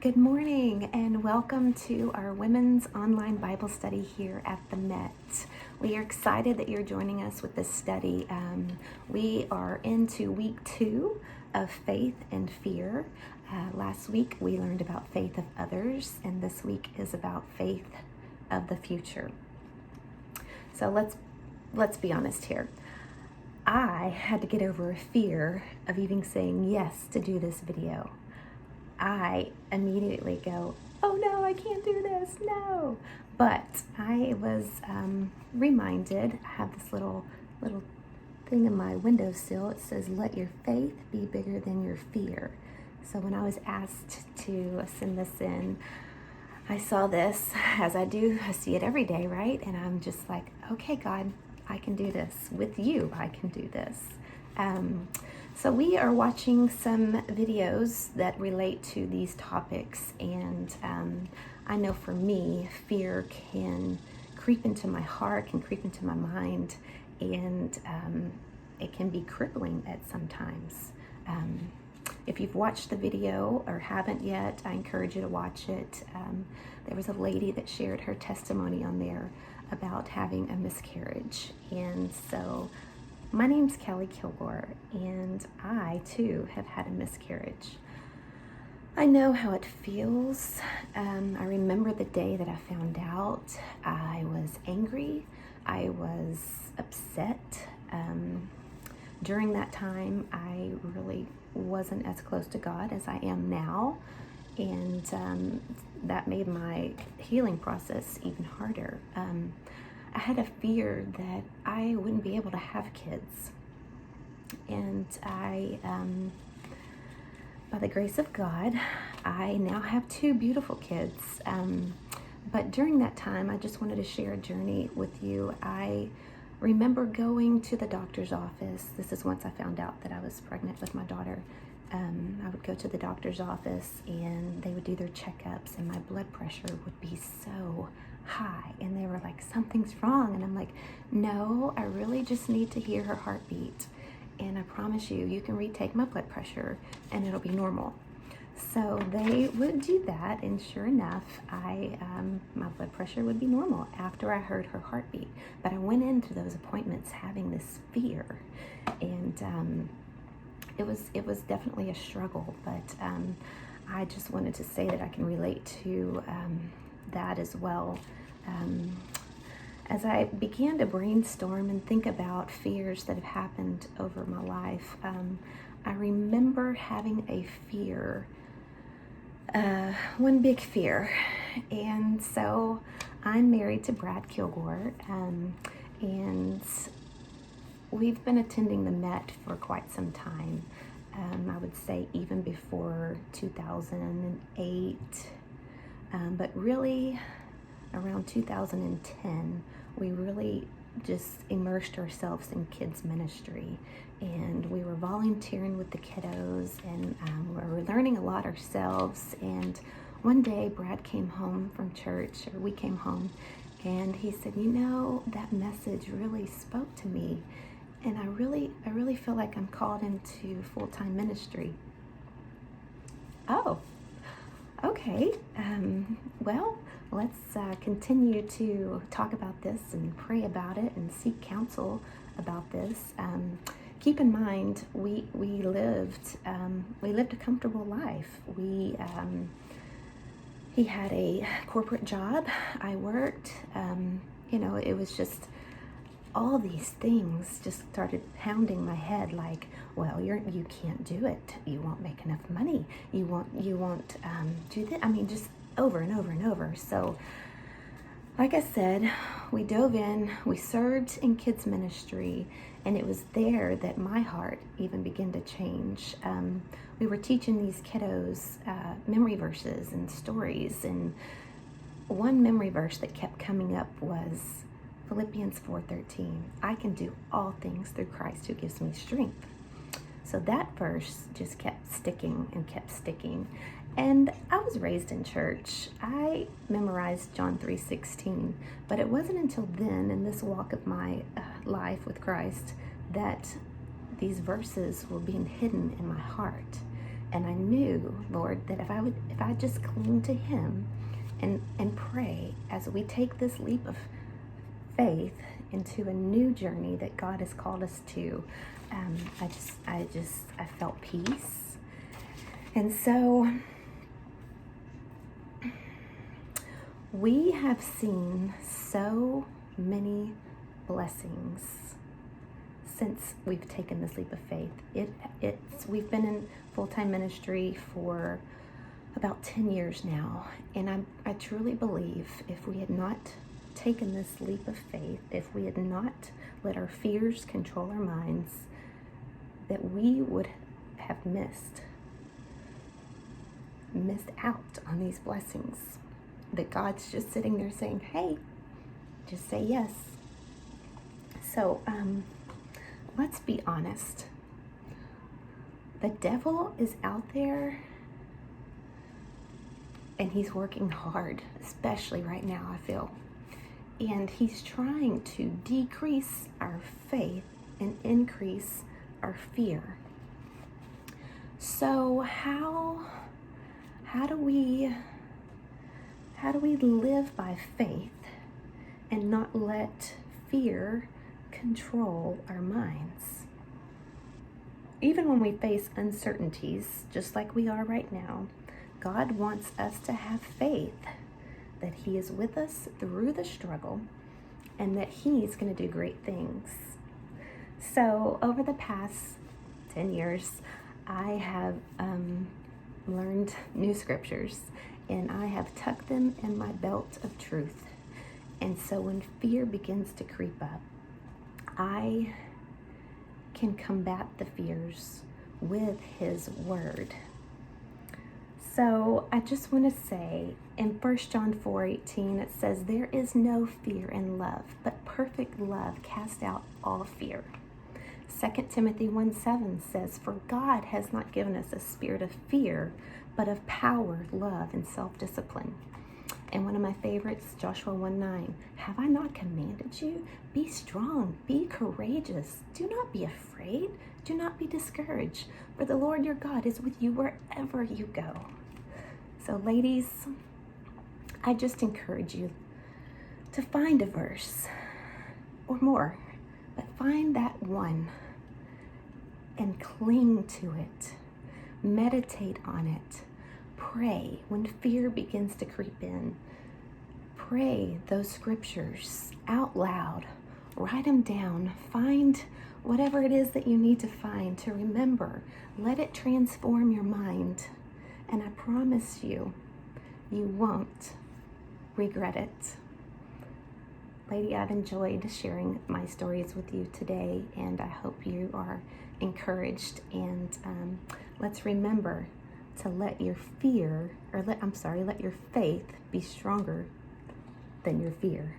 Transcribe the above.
Good morning and welcome to our Women's Online Bible Study here at the Met. We are excited that you're joining us with this study. We are into week 2 of Faith and Fear. Last week we learned about faith of others, and this week is about faith of the future. So let's be honest here. I had to get over a fear of even saying yes to do this video. I immediately go, oh no, I can't do this, no. But I was reminded, I have this little thing in my windowsill. It says, let your faith be bigger than your fear. So when I was asked to send this in, I saw this, as I do, I see it every day, right? And I'm just like, okay, God, I can do this. With you, I can do this. So we are watching some videos that relate to these topics, and I know for me, fear can creep into my heart, can creep into my mind, and it can be crippling at sometimes. If you've watched the video or haven't yet, I encourage you to watch it. There was a lady that shared her testimony on there about having a miscarriage, and so my name's Kelly Kilgore, and I too have had a miscarriage. I know how it feels. I remember the day that I found out. I was angry. I was upset. During that time, I really wasn't as close to God as I am now, and that made my healing process even harder. I had a fear that I wouldn't be able to have kids. And by the grace of God, I now have 2 beautiful kids. But during that time, I just wanted to share a journey with you. I remember going to the doctor's office. This is once I found out that I was pregnant with my daughter. I would go to the doctor's office and they would do their checkups, and my blood pressure would be so high, and they were like, something's wrong, and I'm like, no, I really just need to hear her heartbeat, and I promise you, you can retake my blood pressure and it'll be normal. So they would do that, and sure enough, my blood pressure would be normal after I heard her heartbeat. But I went into those appointments having this fear, and it was definitely a struggle, but I just wanted to say that I can relate to that as well. As I began to brainstorm and think about fears that have happened over my life, I remember having a fear, one big fear. And so I'm married to Brad Kilgore, and we've been attending the Met for quite some time. I would say even before 2008, but really around 2010, we really just immersed ourselves in kids ministry, and we were volunteering with the kiddos, and we were learning a lot ourselves. And one day Brad came home from church, or we came home, and he said, you know, that message really spoke to me, and I really feel like I'm called into full-time ministry. Oh, okay. Well, let's continue to talk about this and pray about it and seek counsel about this. Keep in mind, we lived a comfortable life. He had a corporate job. I worked. It was just all these things just started pounding my head, like, well, you can't do it. You won't make enough money. You won't do that. I mean, just over and over and over. So, like I said, we dove in, we served in kids ministry, and it was there that my heart even began to change. We were teaching these kiddos memory verses and stories, and one memory verse that kept coming up was Philippians 4:13. I can do all things through Christ who gives me strength. So that verse just kept sticking and kept sticking. And I was raised in church. I memorized John 3:16, but it wasn't until then in this walk of my life with Christ that these verses were being hidden in my heart. And I knew, Lord, that if I just cling to Him and pray as we take this leap of faith into a new journey that God has called us to, I felt peace. And so we have seen so many blessings since we've taken this leap of faith. We've been in full-time ministry for about 10 years now, and I truly believe if we had not taken this leap of faith, if we had not let our fears control our minds, that we would have missed out on these blessings. That God's just sitting there saying, hey, just say yes. So let's be honest. The devil is out there and he's working hard, especially right now, I feel. And he's trying to decrease our faith and increase our fear. So how do we live by faith and not let fear control our minds? Even when we face uncertainties, just like we are right now, God wants us to have faith that He is with us through the struggle and that He's going to do great things. So over the past 10 years, I have learned new scriptures, and I have tucked them in my belt of truth. And so when fear begins to creep up, I can combat the fears with His word. So I just want to say in 1 John 4:18, it says, there is no fear in love, but perfect love casts out all fear. 2 Timothy 1:7 says, for God has not given us a spirit of fear, but of power, love, and self-discipline. And one of my favorites, Joshua 1:9, have I not commanded you? Be strong, be courageous. Do not be afraid. Do not be discouraged. For the Lord your God is with you wherever you go. So ladies, I just encourage you to find a verse or more, but find that one and cling to it. Meditate on it. Pray when fear begins to creep in. Pray those scriptures out loud. Write them down. Find whatever it is that you need to find to remember. Let it transform your mind. And I promise you, you won't regret it. Lady, I've enjoyed sharing my stories with you today, and I hope you are encouraged. And let's remember to let your faith be stronger than your fear.